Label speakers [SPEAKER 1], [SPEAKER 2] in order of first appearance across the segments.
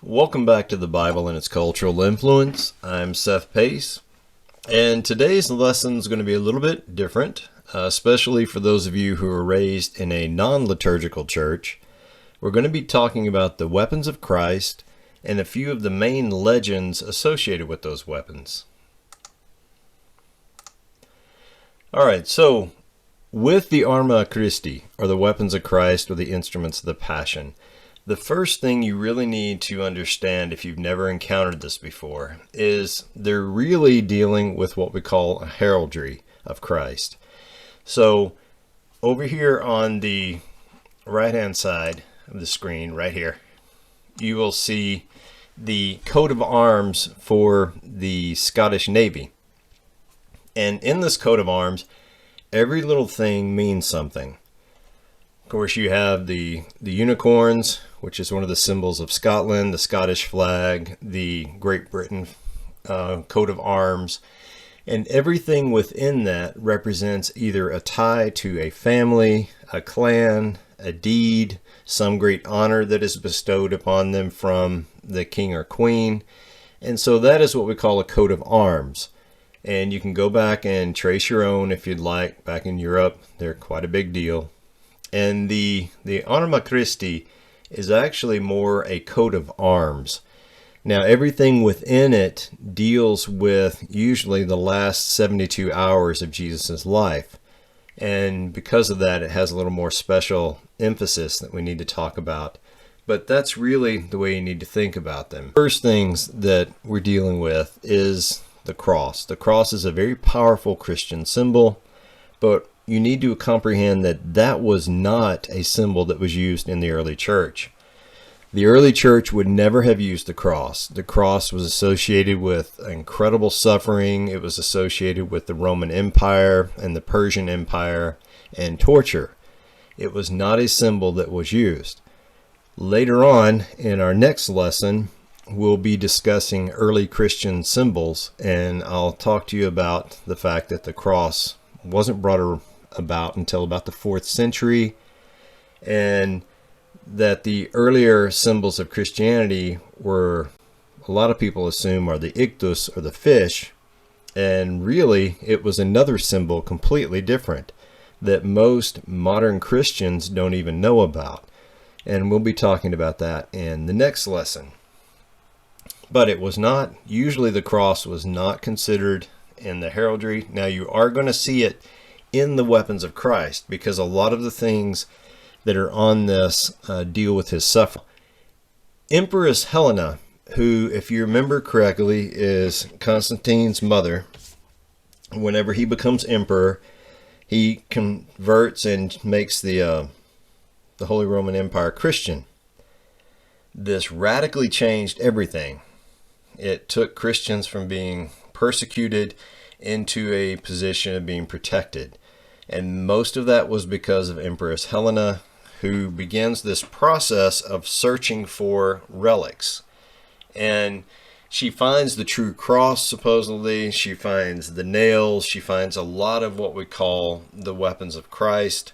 [SPEAKER 1] Welcome back to the Bible and its cultural influence. I'm Seth Pace, and today's lesson is going to be a little bit different, especially for those of you who are raised in a non-liturgical church. We're going to be talking about the weapons of Christ and a few of the main legends associated with those weapons. Alright, so with the Arma Christi, or the weapons of Christ, or the instruments of the Passion, the first thing you really need to understand, if you've never encountered this before, is they're really dealing with what we call a heraldry of Christ. So over here on the right hand side of the screen, right here, you will see the coat of arms for the Scottish Navy. And in this coat of arms, every little thing means something. Of course, you have the unicorns, which is one of the symbols of Scotland, the Scottish flag, the Great Britain coat of arms, and everything within that represents either a tie to a family, a clan, a deed, some great honor that is bestowed upon them from the king or queen. And so that is what we call a coat of arms. And you can go back and trace your own if you'd like. Back in Europe, they're quite a big deal. And the Arma Christi is actually more a coat of arms. Now, everything within it deals with usually the last 72 hours of Jesus' life. And because of that, it has a little more special emphasis that we need to talk about. But that's really the way you need to think about them. First things that we're dealing with is the cross. The cross is a very powerful Christian symbol, but you need to comprehend that that was not a symbol that was used in the early church. The early church would never have used the cross. The cross was associated with incredible suffering. It was associated with the Roman Empire and the Persian Empire and torture. It was not a symbol that was used. Later on in our next lesson, we'll be discussing early Christian symbols, and I'll talk to you about the fact that the cross wasn't brought about until about the 4th century, and that the earlier symbols of Christianity were, a lot of people assume, are the ictus, or the fish, and really it was another symbol completely different that most modern Christians don't even know about, and we'll be talking about that in the next lesson. But it was not, usually the cross was not considered in the heraldry. Now you are going to see it in the weapons of Christ, because a lot of the things that are on this deal with his suffering. Empress Helena, who, if you remember correctly, is Constantine's mother, whenever he becomes emperor, he converts and makes the Holy Roman Empire Christian. This radically changed everything. It took Christians from being persecuted into a position of being protected. And most of that was because of Empress Helena, who begins this process of searching for relics. And she finds the true cross, supposedly. She finds the nails. She finds a lot of what we call the weapons of Christ.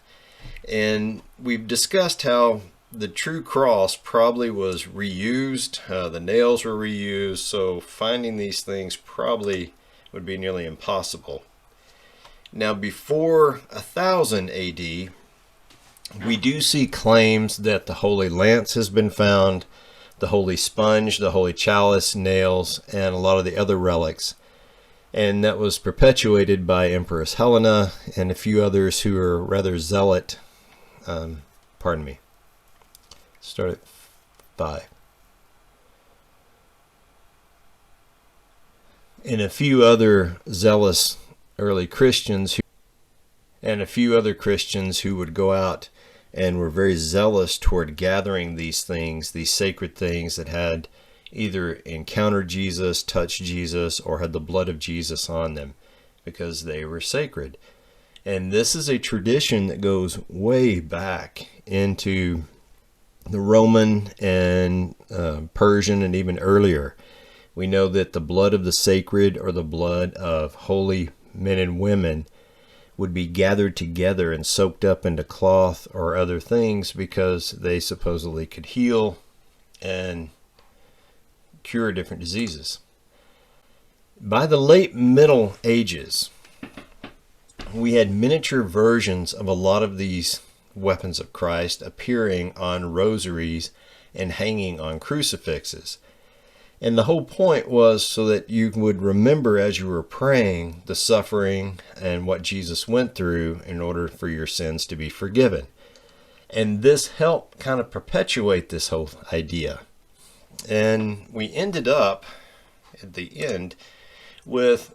[SPEAKER 1] And we've discussed how the true cross probably was reused. The nails were reused. So finding these things probably would be nearly impossible. Now, before 1000 AD, we do see claims that the Holy Lance has been found, the Holy Sponge, the Holy Chalice, nails, and a lot of the other relics. And that was perpetuated by Empress Helena and a few others who are rather zealot. Start at 5. And a few other zealous early Christians who would go out and were very zealous toward gathering these things, these sacred things that had either encountered Jesus, touched Jesus, or had the blood of Jesus on them, because they were sacred. And this is a tradition that goes way back into the Roman and Persian and even earlier. We know that the blood of the sacred, or the blood of holy men and women, would be gathered together and soaked up into cloth or other things because they supposedly could heal and cure different diseases. By the late Middle Ages, we had miniature versions of a lot of these weapons of Christ appearing on rosaries and hanging on crucifixes. And the whole point was so that you would remember as you were praying the suffering and what Jesus went through in order for your sins to be forgiven. And this helped kind of perpetuate this whole idea. And we ended up at the end with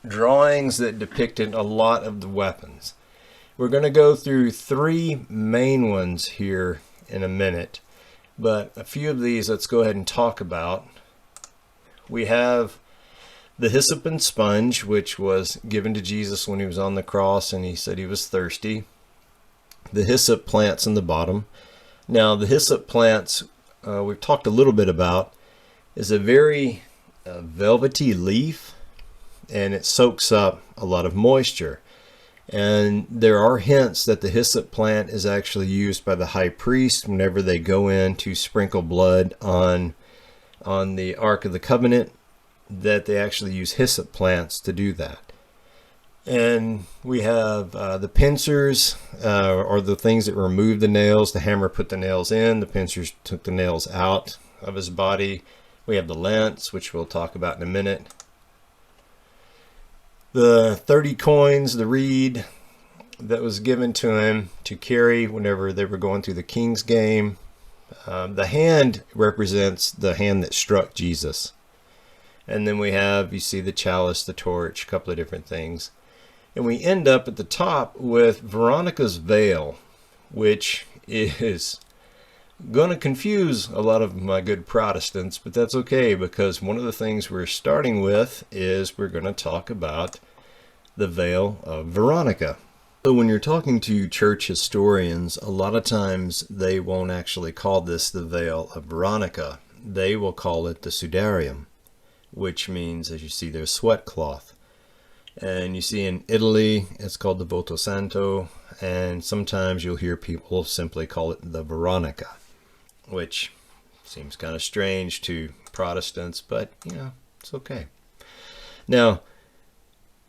[SPEAKER 1] drawings that depicted a lot of the weapons. We're going to go through three main ones here in a minute, but a few of these let's go ahead and talk about. We have the hyssop and sponge, which was given to Jesus when he was on the cross and he said he was thirsty. The hyssop plants in the bottom. Now the hyssop plants, we've talked a little bit about, is a very velvety leaf, and it soaks up a lot of moisture. And there are hints that the hyssop plant is actually used by the high priest whenever they go in to sprinkle blood on the Ark of the Covenant, that they actually use hyssop plants to do that. And we have the pincers, or the things that remove the nails. The hammer put the nails in, the pincers took the nails out of his body. We have the lance, which we'll talk about in a minute. The 30 coins, the reed that was given to him to carry whenever they were going through the king's game. The hand represents the hand that struck Jesus. And then we have, you see the chalice, the torch, a couple of different things. And we end up at the top with Veronica's veil, which is going to confuse a lot of my good Protestants, but that's okay, because one of the things we're starting with is we're going to talk about the veil of Veronica. So when you're talking to church historians, a lot of times they won't actually call this the veil of Veronica. They will call it the sudarium, which means, as you see, there's sweat cloth. And you see in Italy, it's called the voto santo, and sometimes you'll hear people simply call it the Veronica, which seems kind of strange to Protestants, but, you know, it's okay. Now,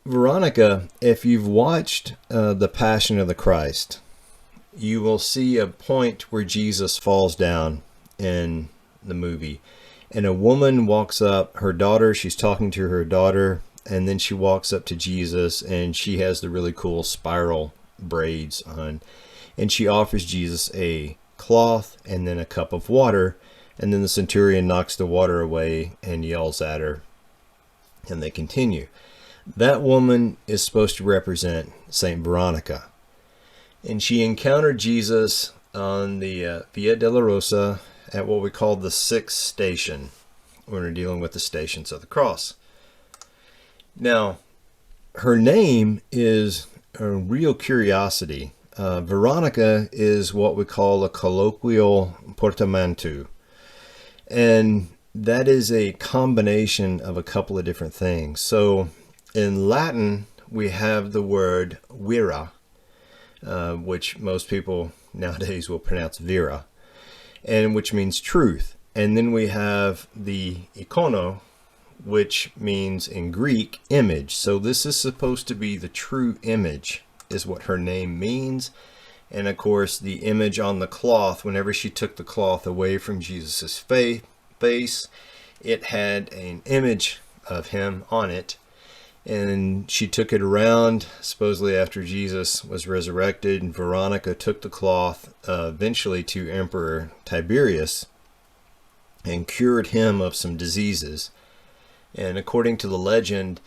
[SPEAKER 1] Veronica, if you've watched The Passion of the Christ, you will see a point where Jesus falls down in the movie. And a woman walks up, her daughter, she's talking to her daughter, and then she walks up to Jesus, and she has the really cool spiral braids on. And she offers Jesus a cloth and then a cup of water, and then the centurion knocks the water away and yells at her, and they continue. That woman is supposed to represent Saint Veronica, and she encountered Jesus on the Via della Rosa at what we call the 6th station when we're dealing with the Stations of the Cross. Now, her name is a real curiosity. Veronica is what we call a colloquial portamento, and that is a combination of a couple of different things. So in Latin, we have the word vera, which most people nowadays will pronounce vera, and which means truth. And then we have the ikono, which means in Greek image. So this is supposed to be the true image, is what her name means. And of course, the image on the cloth, whenever she took the cloth away from Jesus's face, it had an image of him on it. And she took it around, supposedly after Jesus was resurrected, and Veronica took the cloth eventually to Emperor Tiberius and cured him of some diseases. And according to the legend,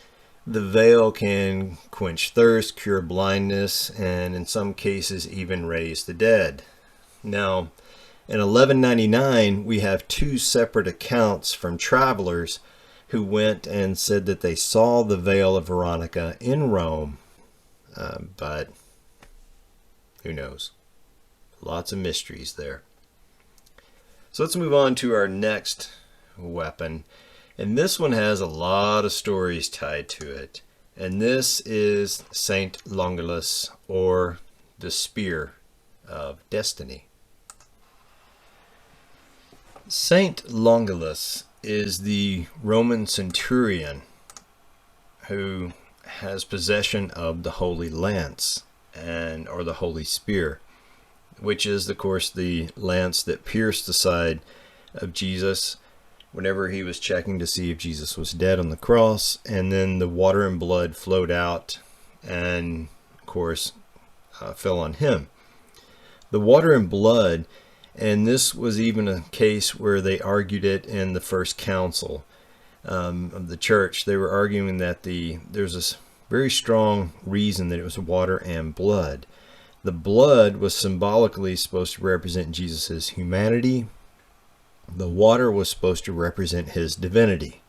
[SPEAKER 1] the veil can quench thirst, cure blindness, and in some cases even raise the dead. Now, in 1199, we have two separate accounts from travelers who went and said that they saw the veil of Veronica in Rome, but who knows? Lots of mysteries there. So let's move on to our next weapon, and this one has a lot of stories tied to it, and this is Saint Longinus, or the Spear of Destiny. Saint Longinus is the Roman centurion who has possession of the Holy Lance or the Holy Spear, which is, of course, the lance that pierced the side of Jesus whenever he was checking to see if Jesus was dead on the cross, and then the water and blood flowed out and, of course, fell on him. The water and blood, and this was even a case where they argued it in the first council of the church. They were arguing that there's this very strong reason that it was water and blood. The blood was symbolically supposed to represent Jesus' humanity. The water was supposed to represent his divinity.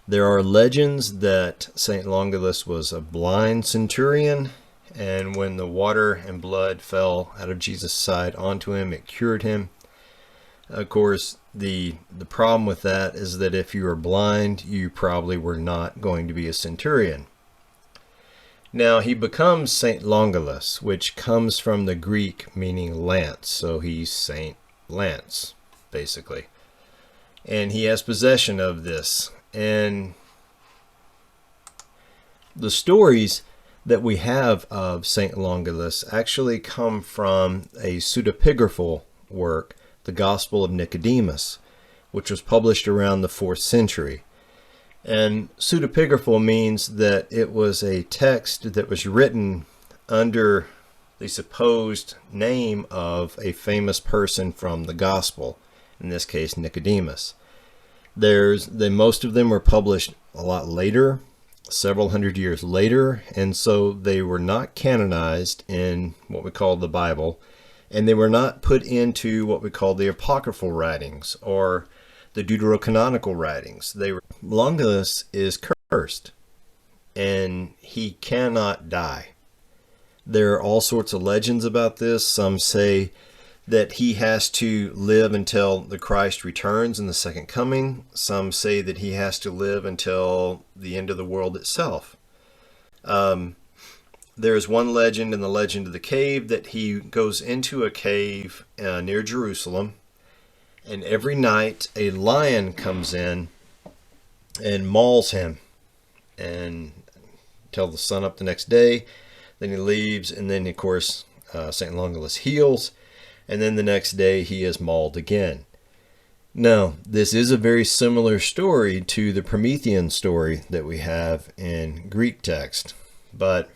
[SPEAKER 1] There are legends that St. Longinus was a blind centurion, and when the water and blood fell out of Jesus' side onto him, it cured him. Of course, the problem with that is that if you were blind, you probably were not going to be a centurion. Now, he becomes St. Longinus, which comes from the Greek meaning lance, so he's St. Lance, basically. And he has possession of this. And the stories that we have of St. Longinus actually come from a pseudepigraphal work, the Gospel of Nicodemus, which was published around the 4th century. And pseudepigraphal means that it was a text that was written under the supposed name of a famous person from the Gospel, in this case Nicodemus. Most of them were published a lot later, several hundred years later, and so they were not canonized in what we call the Bible, and they were not put into what we call the apocryphal writings or the deuterocanonical writings. Longinus is cursed, and he cannot die. There are all sorts of legends about this. Some say that he has to live until the Christ returns in the second coming. Some say that he has to live until the end of the world itself. There's one legend in the legend of the cave that he goes into a cave near Jerusalem, and every night a lion comes in and mauls him and until the sun up the next day. Then he leaves, and then, of course, St. Longinus heals, and then the next day he is mauled again. Now, this is a very similar story to the Promethean story that we have in Greek text, and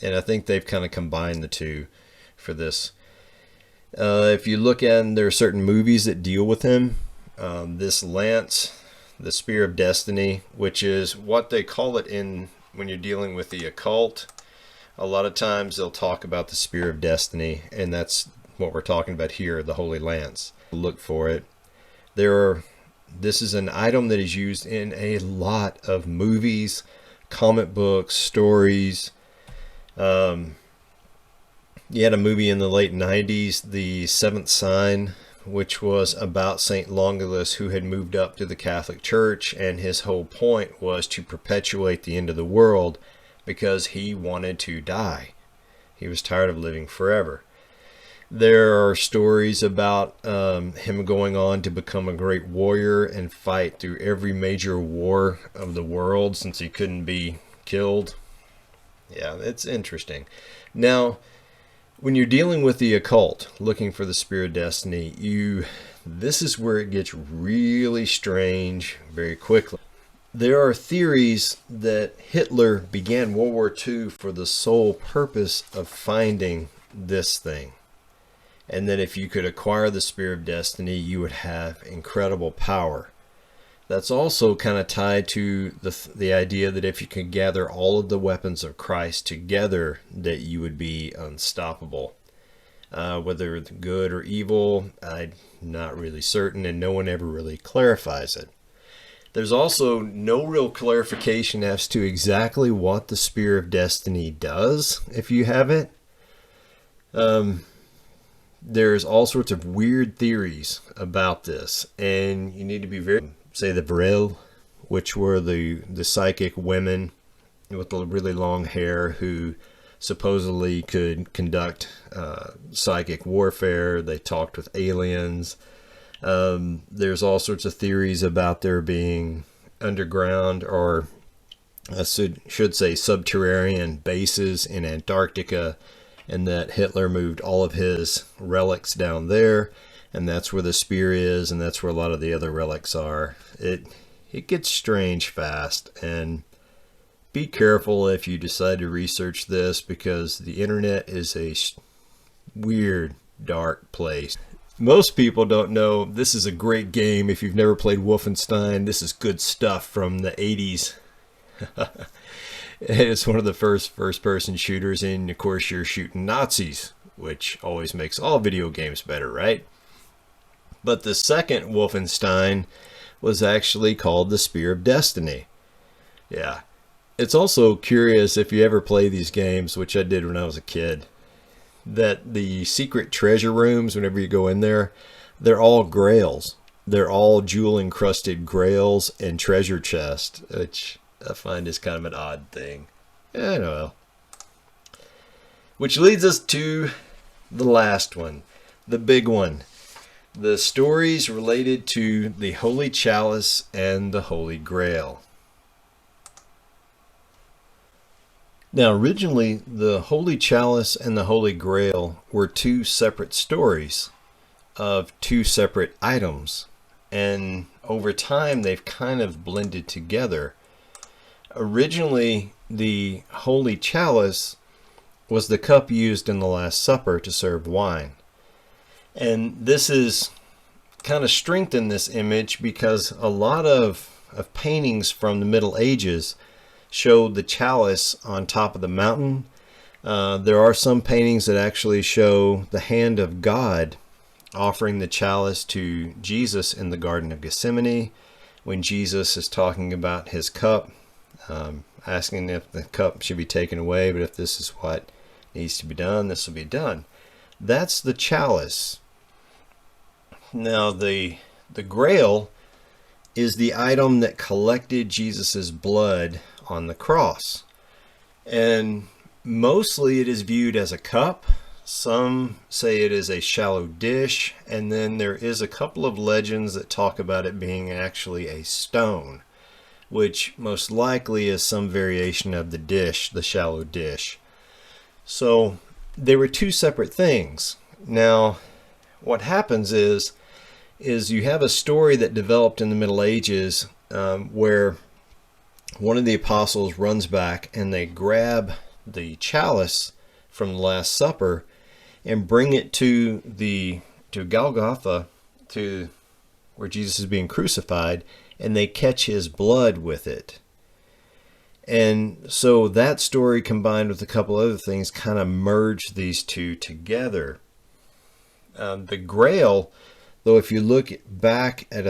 [SPEAKER 1] I think they've kind of combined the two for this. If you look at, there are certain movies that deal with him. This lance, the Spear of Destiny, which is what they call it when you're dealing with the occult. A lot of times they'll talk about the Spear of Destiny, and that's what we're talking about here, the Holy Lance. Look for it. This is an item that is used in a lot of movies, comic books, stories. You had a movie in the late 90s, The Seventh Sign, which was about St. Longinus, who had moved up to the Catholic Church, and his whole point was to perpetuate the end of the world because he wanted to die. He was tired of living forever. There are stories about him going on to become a great warrior and fight through every major war of the world since he couldn't be killed. Yeah, it's interesting. Now, when you're dealing with the occult, looking for the Spear of Destiny, this is where it gets really strange very quickly. There are theories that Hitler began World War II for the sole purpose of finding this thing. And that if you could acquire the Spear of Destiny, you would have incredible power. That's also kind of tied to the idea that if you could gather all of the weapons of Christ together, that you would be unstoppable. Whether good or evil, I'm not really certain, and no one ever really clarifies it. There's also no real clarification as to exactly what the Spear of Destiny does if you have it. There's all sorts of weird theories about this, and you need to be very, say the Vril, which were the psychic women with the really long hair who supposedly could conduct psychic warfare. They talked with aliens. There's all sorts of theories about there being underground, or I should say subterranean bases in Antarctica, and that Hitler moved all of his relics down there, and that's where the spear is, and that's where a lot of the other relics are. It gets strange fast, and be careful if you decide to research this, because the internet is a weird, dark place. Most people don't know this is a great game. If you've never played Wolfenstein, this is good stuff from the 80s. It's one of the first-person shooters, and of course you're shooting Nazis, which always makes all video games better, right? But the second Wolfenstein was actually called the Spear of Destiny. Yeah. It's also curious, if you ever play these games, which I did when I was a kid, that the secret treasure rooms, whenever you go in there, they're all grails. They're all jewel-encrusted grails and treasure chests, which I find is kind of an odd thing. I don't know. Which leads us to the last one, the big one. The stories related to the Holy Chalice and the Holy Grail. Now, originally, the Holy Chalice and the Holy Grail were two separate stories of two separate items. And over time, they've kind of blended together. Originally, the Holy Chalice was the cup used in the Last Supper to serve wine. And this is kind of strengthened this image because a lot of paintings from the Middle Ages showed the chalice on top of the mountain. There are some paintings that actually show the hand of God offering the chalice to Jesus in the Garden of Gethsemane, when Jesus is talking about his cup, asking if the cup should be taken away, but if this is what needs to be done, this will be done. That's the chalice. Now, the Grail is the item that collected Jesus's blood on the cross. And mostly it is viewed as a cup. Some say it is a shallow dish, and then there is a couple of legends that talk about it being actually a stone, which most likely is some variation of the dish, the shallow dish. So they were two separate things. Now, what happens is you have a story that developed in the Middle Ages where one of the apostles runs back and they grab the chalice from the Last Supper and bring it to Golgotha, to where Jesus is being crucified, and they catch his blood with it. And so that story, combined with a couple other things, kind of merged these two together. The Grail, though, if you look back at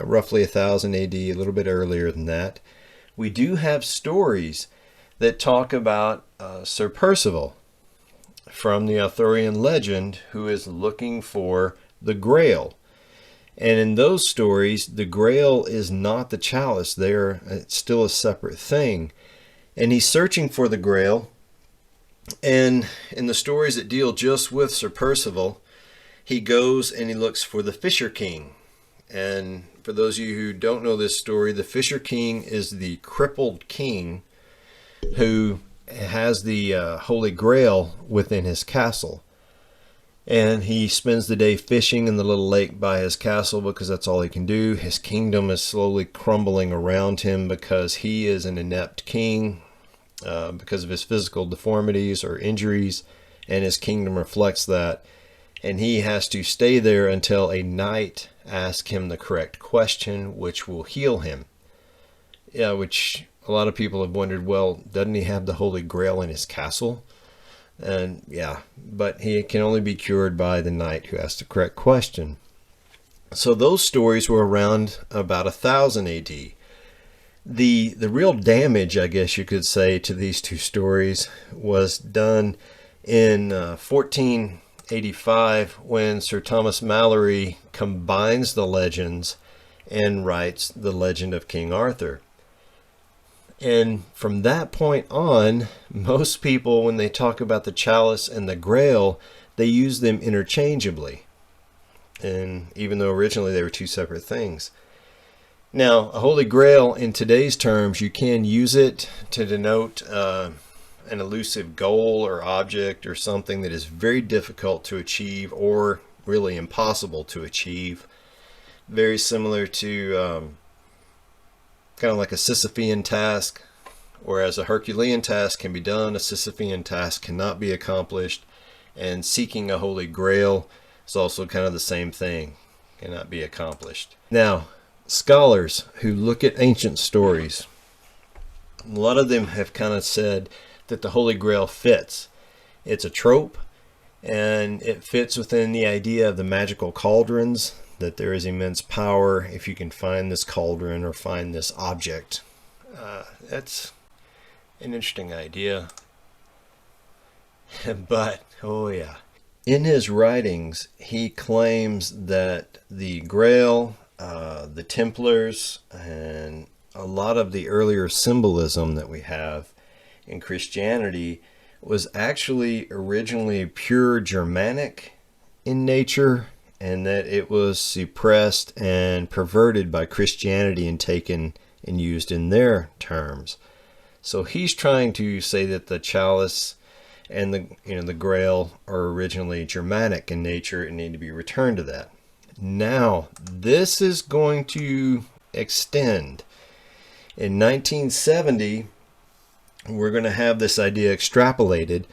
[SPEAKER 1] roughly 1000 AD, a little bit earlier than that, we do have stories that talk about Sir Percival from the Arthurian legend, who is looking for the Grail. And in those stories, the Grail is not the chalice. It's still a separate thing. And he's searching for the Grail. And in the stories that deal just with Sir Percival, he goes and he looks for the Fisher King. And for those of you who don't know this story, the Fisher King is the crippled king who has the Holy Grail within his castle. And he spends the day fishing in the little lake by his castle because that's all he can do. His kingdom is slowly crumbling around him because he is an inept king because of his physical deformities or injuries, and his kingdom reflects that. And he has to stay there until a knight asks him the correct question, which will heal him. Yeah, which a lot of people have wondered, well, doesn't he have the Holy Grail in his castle? And yeah, but he can only be cured by the knight who asks the correct question. So those stories were around about 1000 AD. The real damage, I guess you could say, to these two stories was done in 1485 when Sir Thomas Malory combines the legends and writes the legend of King Arthur. And from that point on, most people, when they talk about the chalice and the Grail, they use them interchangeably. and even though originally they were two separate things. Now, a Holy Grail, in today's terms, you can use it to denote an elusive goal or object or something that is very difficult to achieve or really impossible to achieve. Very similar to kind of like a Sisyphean task. Whereas a Herculean task can be done, a Sisyphean task cannot be accomplished. And seeking a Holy Grail is also kind of the same thing, cannot be accomplished. Now, scholars who look at ancient stories, a lot of them have kind of said that the Holy Grail fits. It's a trope, and it fits within the idea of the magical cauldrons, that there is immense power if you can find this cauldron or find this object. That's an interesting idea. But, oh yeah. In his writings, he claims that the Grail, the Templars, and a lot of the earlier symbolism that we have in Christianity was actually originally pure Germanic in nature, and that it was suppressed and perverted by Christianity and taken and used in their terms. So he's trying to say that the chalice and the Grail are originally Germanic in nature and need to be returned to that. Now, this is going to extend. In 1970, we're going to have this idea extrapolated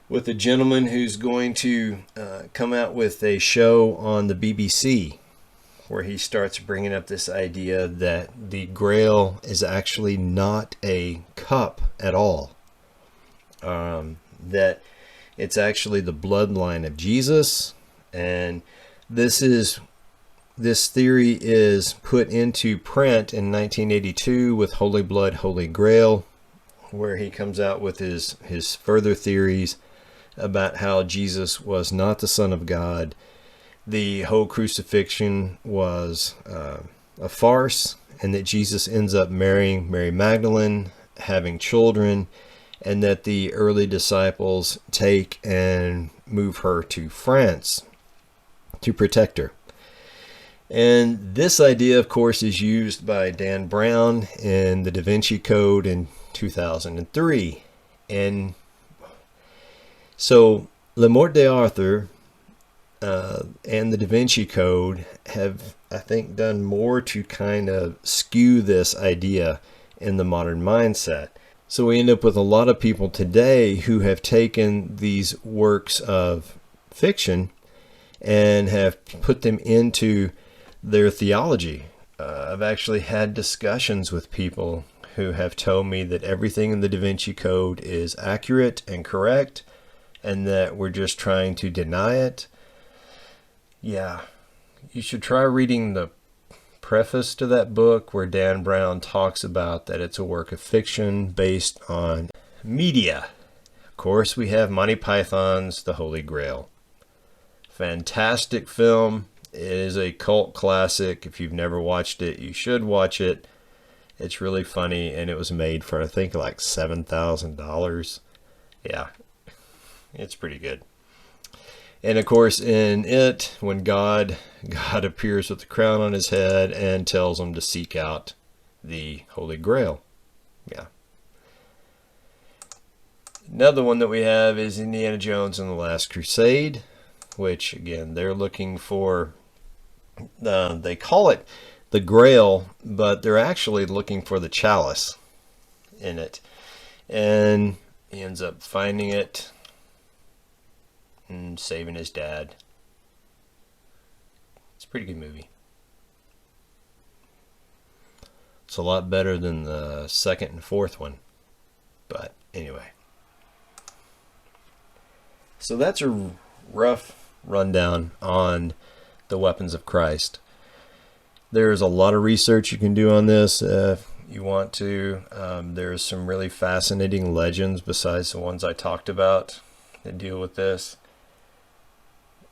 [SPEAKER 1] with a gentleman who's going to come out with a show on the BBC where he starts bringing up this idea that the Grail is actually not a cup at all. That it's actually the bloodline of Jesus, and this theory is put into print in 1982 with Holy Blood, Holy Grail, where he comes out with his further theories about how Jesus was not the Son of God. The whole crucifixion was a farce, and that Jesus ends up marrying Mary Magdalene, having children, and that the early disciples take and move her to France to protect her. And this idea, of course, is used by Dan Brown in the Da Vinci Code in 2003. And so Le Morte d'Arthur and the Da Vinci Code have, I think, done more to kind of skew this idea in the modern mindset. So we end up with a lot of people today who have taken these works of fiction and have put them into their theology. I've actually had discussions with people who have told me that everything in the Da Vinci Code is accurate and correct, and that we're just trying to deny it. Yeah, you should try reading the preface to that book where Dan Brown talks about that it's a work of fiction based on media. Of course, we have Monty Python's The Holy Grail. Fantastic film. It is a cult classic. If you've never watched it, you should watch it. It's really funny, and it was made for, I think, like $7,000. Yeah, it's pretty good. And of course, in it, when God appears with the crown on his head and tells him to seek out the Holy Grail. Yeah. Another one that we have is Indiana Jones and the Last Crusade, which, again, they're looking for, they call it the Grail, but they're actually looking for the chalice in it. And he ends up finding it and saving his dad. It's a pretty good movie. It's a lot better than the second and fourth one. But anyway. So that's a rough rundown on the weapons of Christ. There's a lot of research you can do on this if you want to. There's some really fascinating legends besides the ones I talked about that deal with this.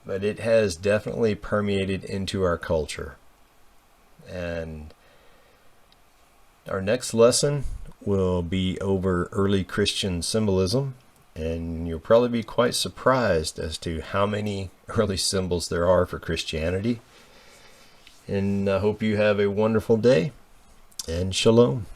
[SPEAKER 1] But it has definitely permeated into our culture. And our next lesson will be over early Christian symbolism and you'll probably be quite surprised as to how many early symbols there are for Christianity. And I hope you have a wonderful day, and shalom.